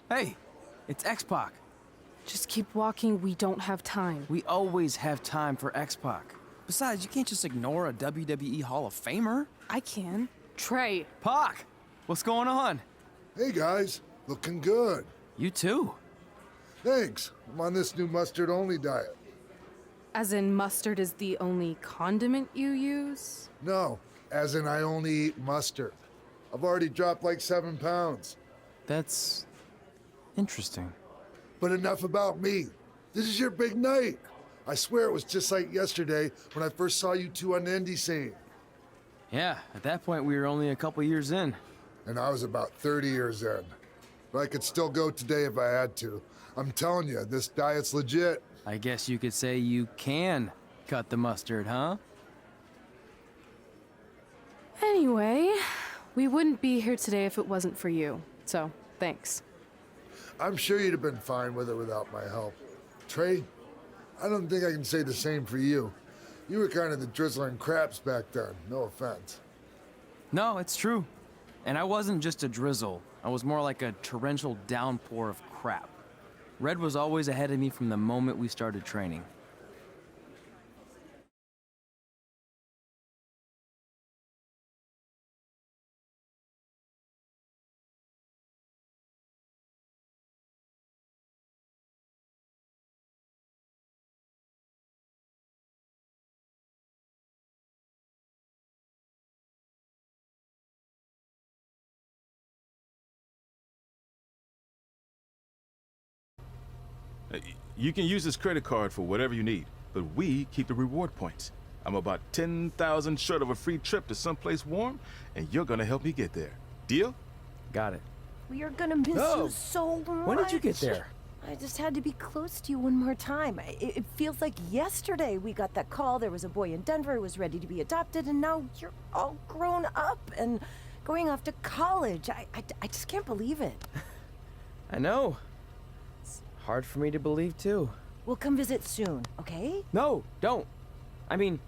Hey, it's X-Pac. Just keep walking, we don't have time. We always have time for X-Pac. Besides, you can't just ignore a WWE Hall of Famer. I can. Trey. Pac, what's going on? Hey guys, looking good. You too. Thanks. I'm on this new mustard-only diet. As in mustard is the only condiment you use? No, as in I only eat mustard. I've already dropped like 7 pounds. That's interesting. But enough about me. This is your big night. I swear it was just like yesterday when I first saw you two on the indie scene. Yeah, at that point we were only a couple years in. And I was about 30 years in. But I could still go today if I had to. I'm telling you, this diet's legit. I guess you could say you can cut the mustard, huh? Anyway, we wouldn't be here today if it wasn't for you. So, thanks. I'm sure you'd have been fine with it without my help. Trey, I don't think I can say the same for you. You were kind of the drizzling craps back then, no offense. No, it's true. And I wasn't just a drizzle. I was more like a torrential downpour of crap. Red was always ahead of me from the moment we started training. You can use this credit card for whatever you need, but we keep the reward points. I'm about 10,000 short of a free trip to someplace warm, and you're gonna help me get there. Deal? Got it. We are gonna miss you so much. When did you get there? I just had to be close to you one more time. It feels like yesterday we got that call. There was a boy in Denver who was ready to be adopted, and now you're all grown up and going off to college. I just can't believe it. I know. It's hard for me to believe, too. We'll come visit soon, okay? No, don't. I mean,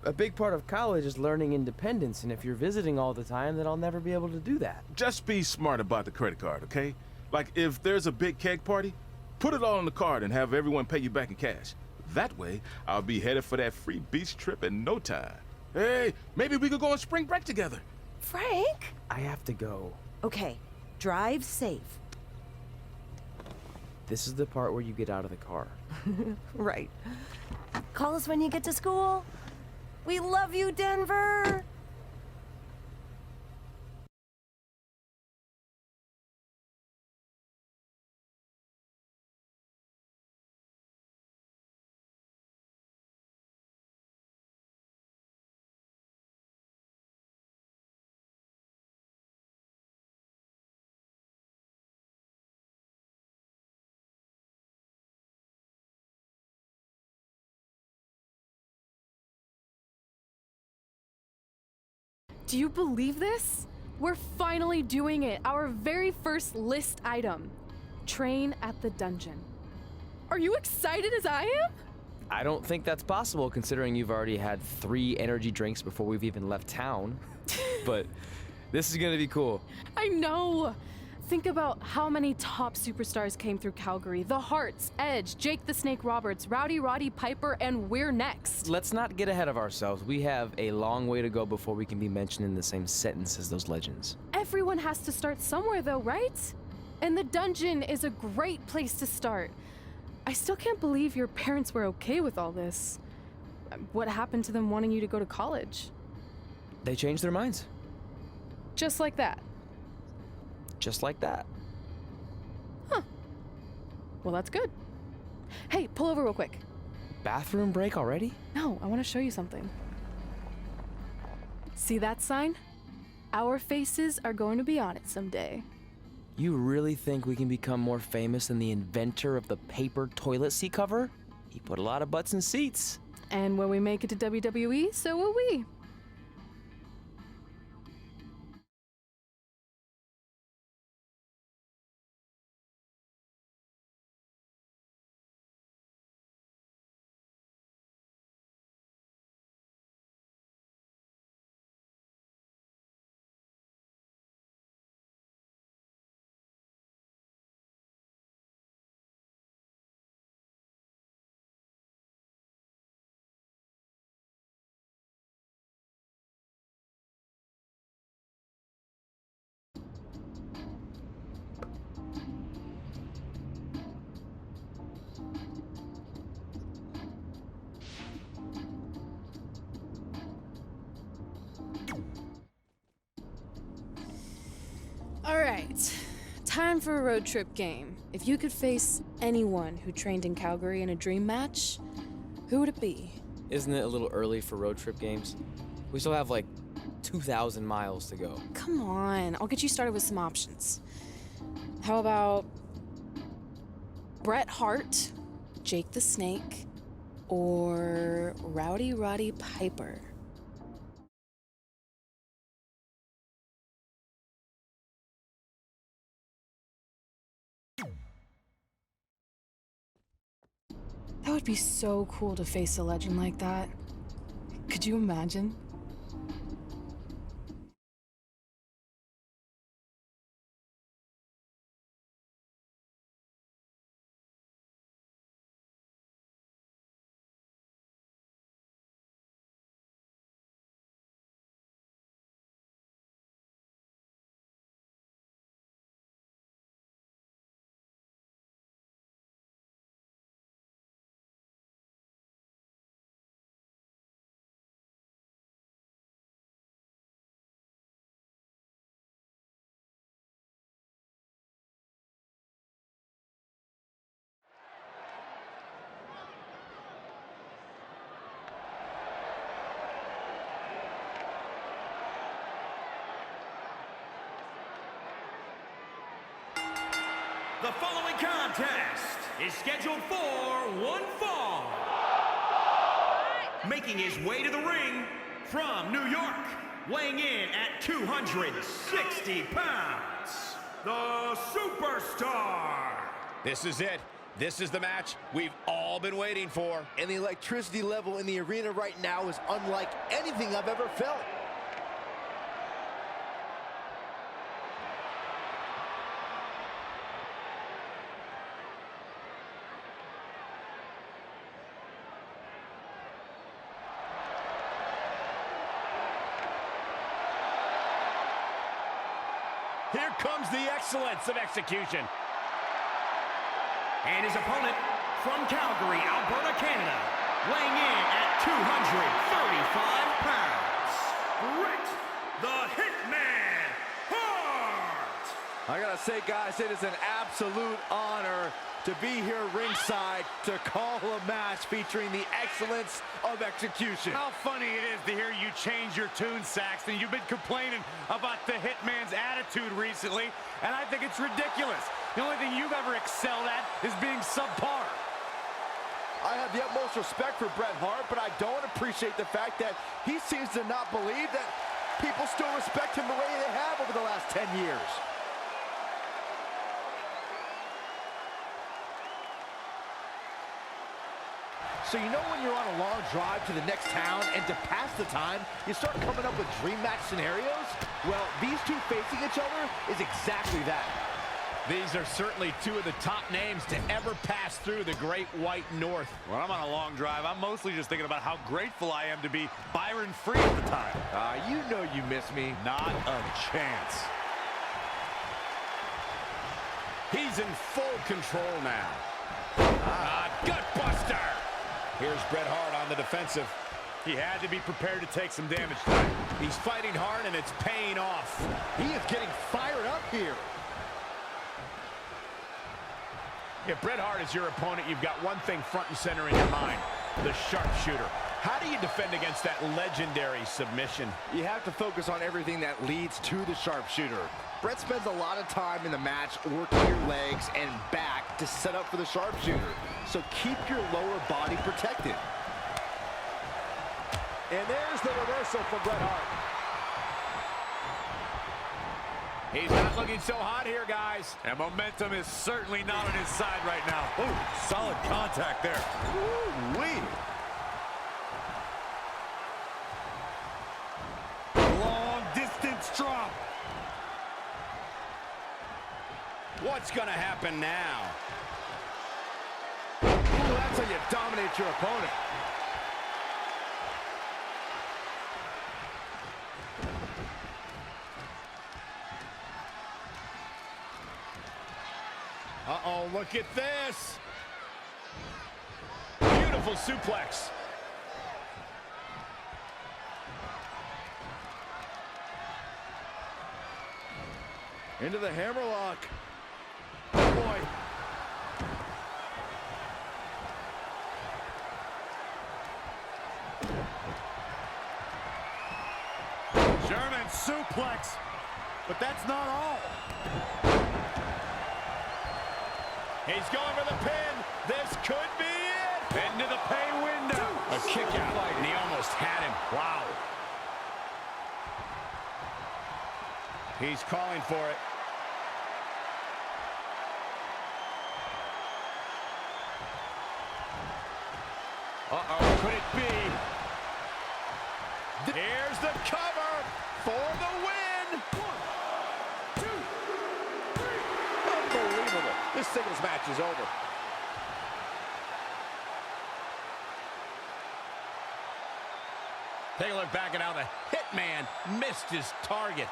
a big part of college is learning independence, and if you're visiting all the time, then I'll never be able to do that. Just be smart about the credit card, okay? Like, if there's a big keg party, put it all on the card and have everyone pay you back in cash. That way, I'll be headed for that free beach trip in no time. Hey, maybe we could go on spring break together. Frank? I have to go. Okay, drive safe. This is the part where you get out of the car. Right. Call us when you get to school. We love you, Denver! Do you believe this? We're finally doing it. Our very first list item. Train at the dungeon. Are you excited as I am? I don't think that's possible, considering you've already had 3 energy drinks before we've even left town. But this is gonna be cool. I know. Think about how many top superstars came through Calgary. The Hearts, Edge, Jake the Snake Roberts, Rowdy Roddy Piper, and we're next. Let's not get ahead of ourselves. We have a long way to go before we can be mentioned in the same sentence as those legends. Everyone has to start somewhere though, right? And the dungeon is a great place to start. I still can't believe your parents were okay with all this. What happened to them wanting you to go to college? They changed their minds. Just like that. Just like that. Huh. Well, that's good. Hey, pull over real quick. Bathroom break already? No, I want to show you something. See that sign? Our faces are going to be on it someday. You really think we can become more famous than the inventor of the paper toilet seat cover? He put a lot of butts in seats. And when we make it to WWE, so will we. right. Time for a road trip game. If you could face anyone who trained in Calgary in a dream match, who would it be? Isn't it a little early for road trip games? We still have like 2,000 miles to go. Come on, I'll get you started with some options. How about Bret Hart, Jake the Snake, or Rowdy Roddy Piper? That would be so cool to face a legend like that. Could you imagine? The following contest is scheduled for one fall. Making his way to the ring from New York, weighing in at 260 pounds, the Superstar. This is it. This is the match we've all been waiting for. And the electricity level in the arena right now is unlike anything I've ever felt. Here comes the excellence of execution. And his opponent from Calgary, Alberta, Canada, weighing in at 235 pounds, Bret the Hitman Hart. I gotta say, guys, it is an absolute honor to be here ringside to call a match featuring the excellence of execution. How funny it is to hear you change your tune, Saxton. You've been complaining about the Hitman's attitude recently, and I think it's ridiculous. The only thing you've ever excelled at is being subpar. I have the utmost respect for Bret Hart, but I don't appreciate the fact that he seems to not believe that people still respect him the way they have over the last 10 years. So you know when you're on a long drive to the next town and to pass the time, you start coming up with dream match scenarios? Well, these two facing each other is exactly that. These are certainly two of the top names to ever pass through the Great White North. When I'm on a long drive, I'm mostly just thinking about how grateful I am to be Byron Free at the time. You know you miss me. Not a chance. He's in full control now. Gutbuster! Here's Bret Hart on the defensive. He had to be prepared to take some damage tonight. He's fighting hard and it's paying off. He is getting fired up here. If Bret Hart is your opponent, you've got one thing front and center in your mind: the sharpshooter. How do you defend against that legendary submission? You have to focus on everything that leads to the sharpshooter. Bret spends a lot of time in the match working your legs and back to set up for the sharpshooter. So keep your lower body protected. And there's the reversal from Bret Hart. He's not looking so hot here, guys. And momentum is certainly not on his side right now. Oh, solid contact there. Woo-wee. Long distance drop. What's gonna happen now? Ooh, that's how you dominate your opponent. Uh-oh, look at this. Beautiful suplex. Into the hammerlock. Oh boy. German suplex, but that's not all. He's going for the pin. This could be it. Into the pay window. A kick out, and he almost had him. Wow. He's calling for it. Uh-oh, could it be? Here's the cover for the win. 1, 2, 3. Unbelievable. This singles match is over. Take a look back at how the Hitman missed his target.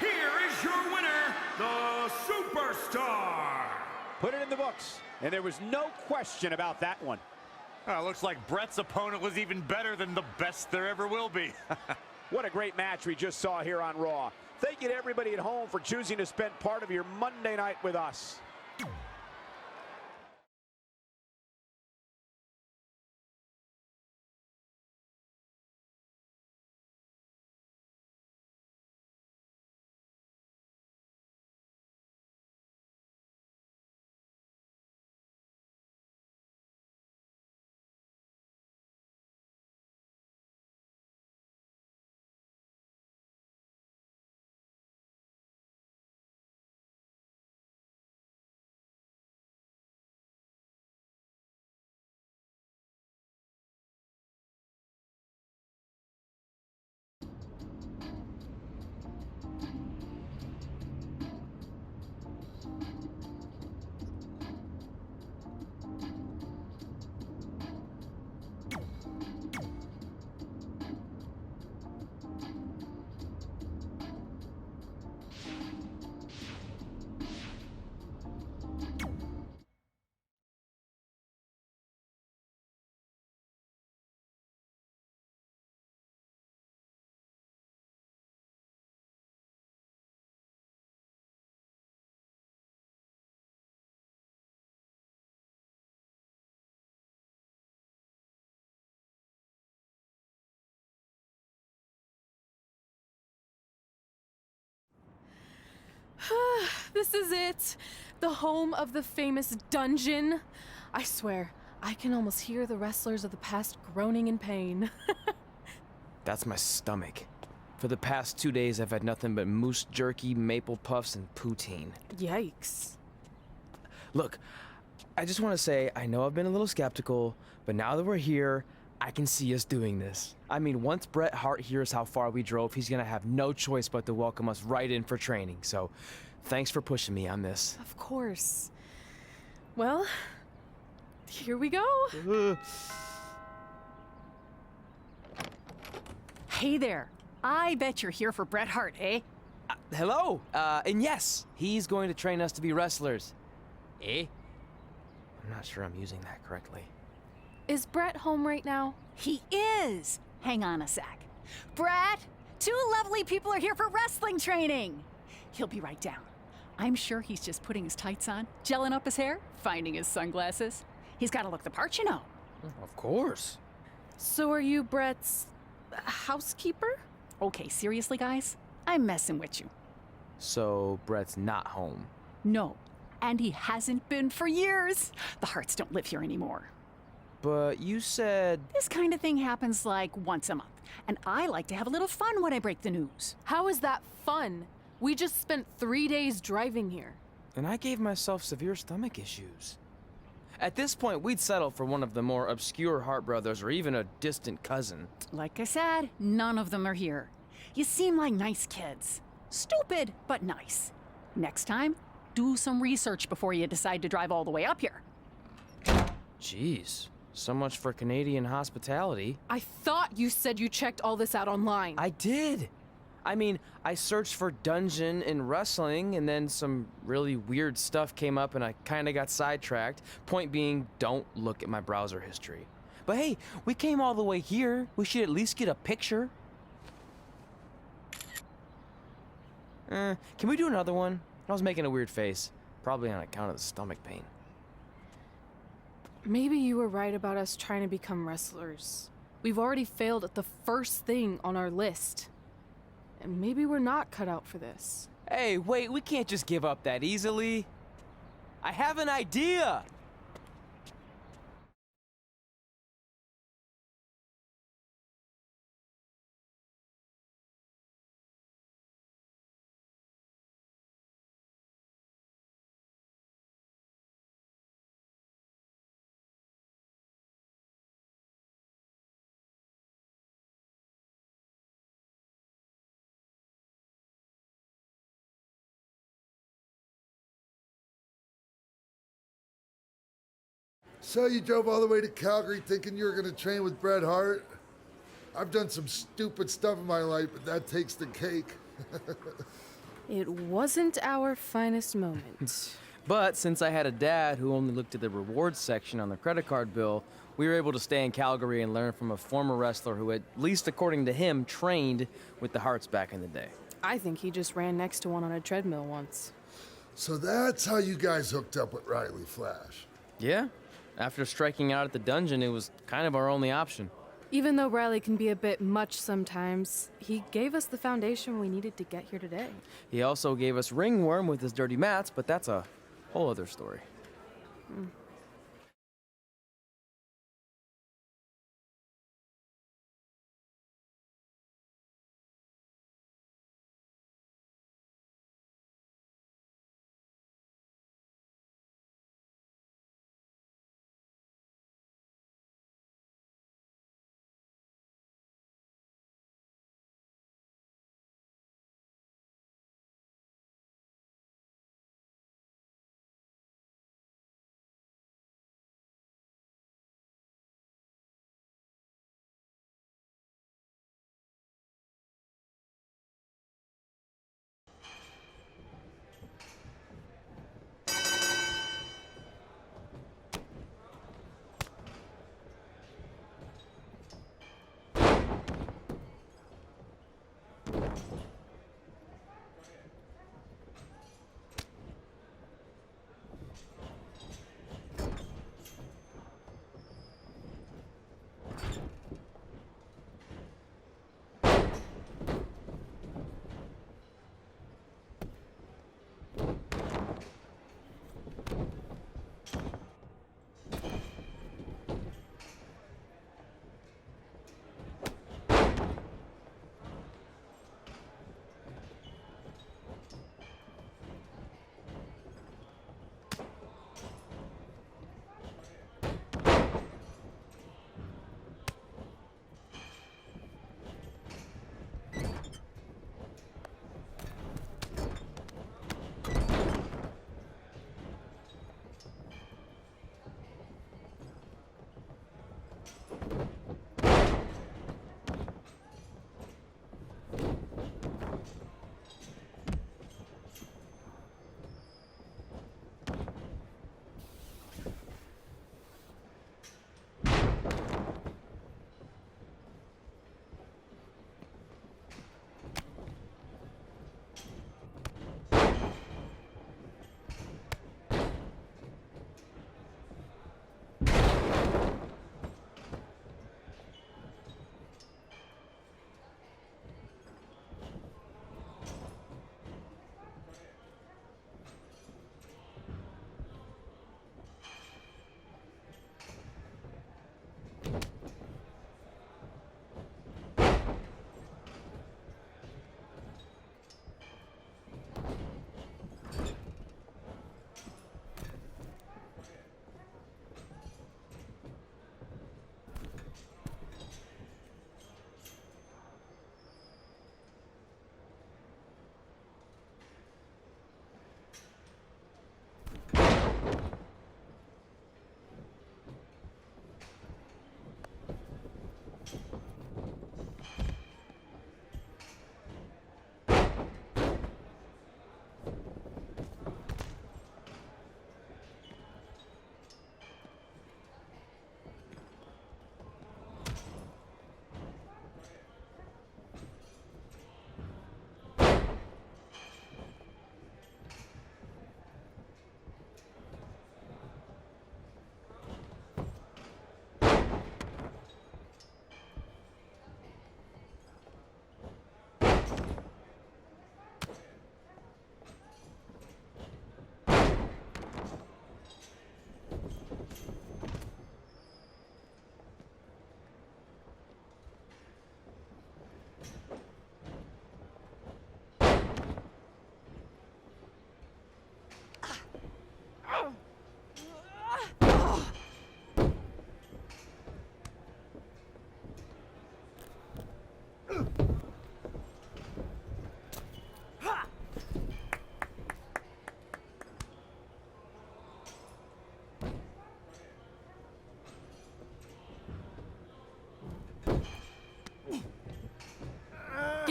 Here is your winner, the Superstar. Put it in the books, and there was no question about that one. Looks like Brett's opponent was even better than the best there ever will be. What a great match we just saw here on Raw. Thank you to everybody at home for choosing to spend part of your Monday night with us. This is it. The home of the famous dungeon. I swear, I can almost hear the wrestlers of the past groaning in pain. That's my stomach. For the past 2 days, I've had nothing but moose jerky, maple puffs, and poutine. Yikes. Look, I just want to say, I know I've been a little skeptical, but now that we're here, I can see us doing this. I mean, once Bret Hart hears how far we drove, he's gonna have no choice but to welcome us right in for training. So, thanks for pushing me on this. Of course. Well, here we go. Hey there. I bet you're here for Bret Hart, eh? Hello, and yes, he's going to train us to be wrestlers. Eh? I'm not sure I'm using that correctly. Is Bret home right now? He is. Hang on a sec. Bret, 2 lovely people are here for wrestling training. He'll be right down. I'm sure he's just putting his tights on, gelling up his hair, finding his sunglasses. He's got to look the part, you know. Of course. So are you Bret's housekeeper? Okay, seriously, guys? I'm messing with you. So, Bret's not home. No, and he hasn't been for years. The Harts don't live here anymore. But you said... This kind of thing happens like once a month, and I like to have a little fun when I break the news. How is that fun? We just spent 3 days driving here. And I gave myself severe stomach issues. At this point, we'd settle for one of the more obscure Hart brothers or even a distant cousin. Like I said, none of them are here. You seem like nice kids. Stupid, but nice. Next time, do some research before you decide to drive all the way up here. Jeez, so much for Canadian hospitality. I thought you said you checked all this out online. I did. I mean, I searched for dungeon in wrestling, and then some really weird stuff came up, and I kind of got sidetracked. Point being, don't look at my browser history. But hey, we came all the way here. We should at least get a picture. Can we do another one? I was making a weird face, probably on account of the stomach pain. Maybe you were right about us trying to become wrestlers. We've already failed at the first thing on our list. And maybe we're not cut out for this. Hey, wait, we can't just give up that easily. I have an idea! So you drove all the way to Calgary thinking you were going to train with Bret Hart? I've done some stupid stuff in my life, but that takes the cake. It wasn't our finest moment. But since I had a dad who only looked at the rewards section on the credit card bill, we were able to stay in Calgary and learn from a former wrestler who, at least according to him, trained with the Harts back in the day. I think he just ran next to one on a treadmill once. So that's how you guys hooked up with Riley Flash. Yeah. After striking out at the dungeon, it was kind of our only option. Even though Riley can be a bit much sometimes, he gave us the foundation we needed to get here today. He also gave us ringworm with his dirty mats, but that's a whole other story.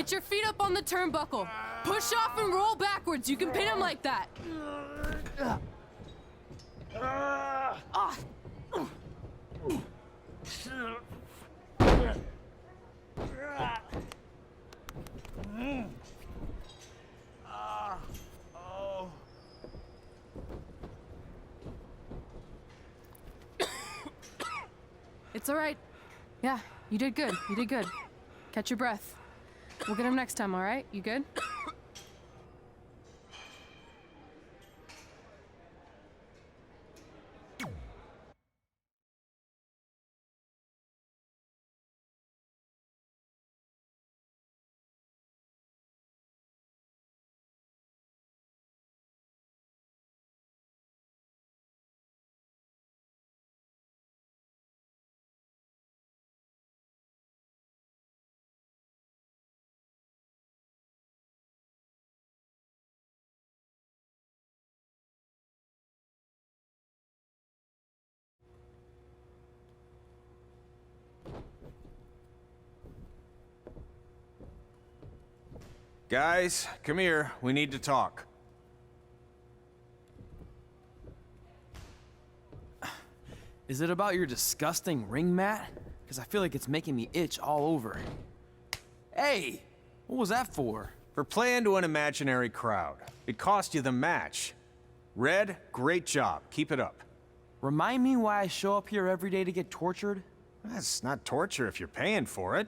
Get your feet up on the turnbuckle. Push off and roll backwards. You can pin him like that. It's all right. Yeah, you did good. You did good. Catch your breath. We'll get him next time, all right? You good? Guys, come here. We need to talk. Is it about your disgusting ring mat? Because I feel like it's making me itch all over. Hey, what was that for? For playing to an imaginary crowd. It cost you the match. Red, great job. Keep it up. Remind me why I show up here every day to get tortured? That's not torture if you're paying for it.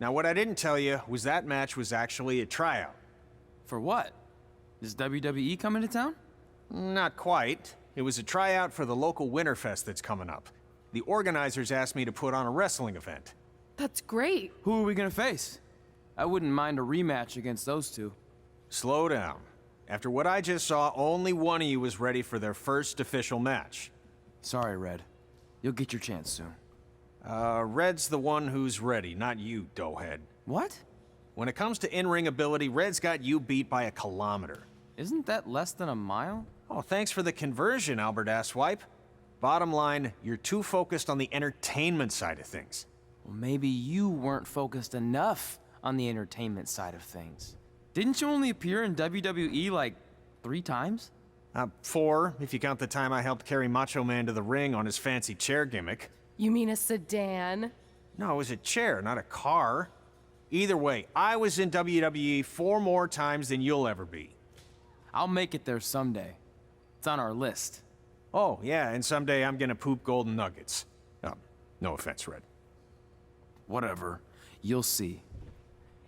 Now, what I didn't tell you was that match was actually a tryout. For what? Is WWE coming to town? Not quite. It was a tryout for the local Winterfest that's coming up. The organizers asked me to put on a wrestling event. That's great. Who are we gonna face? I wouldn't mind a rematch against those two. Slow down. After what I just saw, only one of you was ready for their first official match. Sorry, Red. You'll get your chance soon. Red's the one who's ready, not you, doughhead. What? When it comes to in-ring ability, Red's got you beat by a kilometer. Isn't that less than a mile? Oh, thanks for the conversion, Albert Asswipe. Bottom line, you're too focused on the entertainment side of things. Well, maybe you weren't focused enough on the entertainment side of things. Didn't you only appear in WWE like 3 times? 4, if you count the time I helped carry Macho Man to the ring on his fancy chair gimmick. You mean a sedan? No, it was a chair, not a car. Either way, I was in WWE 4 more times than you'll ever be. I'll make it there someday. It's on our list. Oh, yeah, and someday I'm gonna poop golden nuggets. No offense, Red. Whatever. You'll see.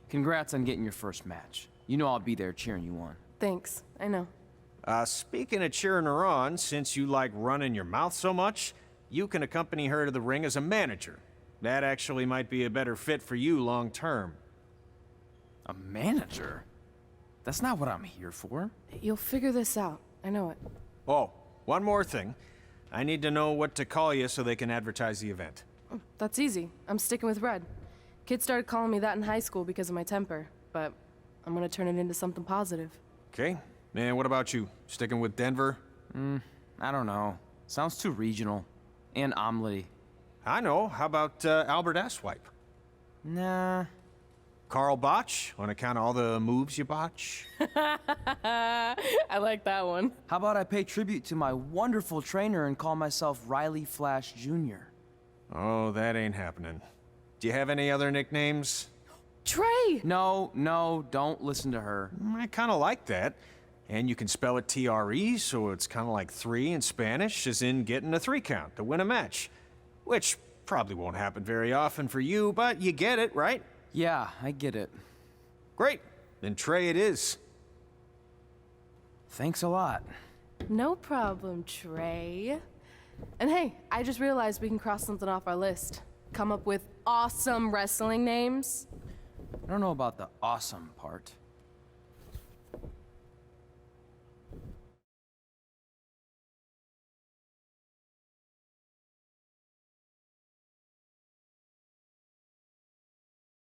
Congrats on getting your first match. You know I'll be there cheering you on. Thanks. I know. Speaking of cheering her on, since you like running your mouth so much, you can accompany her to the ring as a manager. That actually might be a better fit for you long term. A manager? That's not what I'm here for. You'll figure this out. I know it. Oh, one more thing. I need to know what to call you so they can advertise the event. That's easy. I'm sticking with Red. Kids started calling me that in high school because of my temper, but I'm gonna turn it into something positive. Okay. And what about you? Sticking with Denver? I don't know. Sounds too regional. And omelety. I know. How about Albert Asswipe? Nah. Carl Botch, on account of all the moves you botch? I like that one. How about I pay tribute to my wonderful trainer and call myself Riley Flash Jr.? Oh, that ain't happening. Do you have any other nicknames? Trey! No, don't listen to her. I kind of like that. And you can spell it T-R-E, so it's kind of like 3 in Spanish, as in getting a 3 count to win a match. Which probably won't happen very often for you, but you get it, right? Yeah, I get it. Great. Then Trey it is. Thanks a lot. No problem, Trey. And hey, I just realized we can cross something off our list. Come up with awesome wrestling names. I don't know about the awesome part.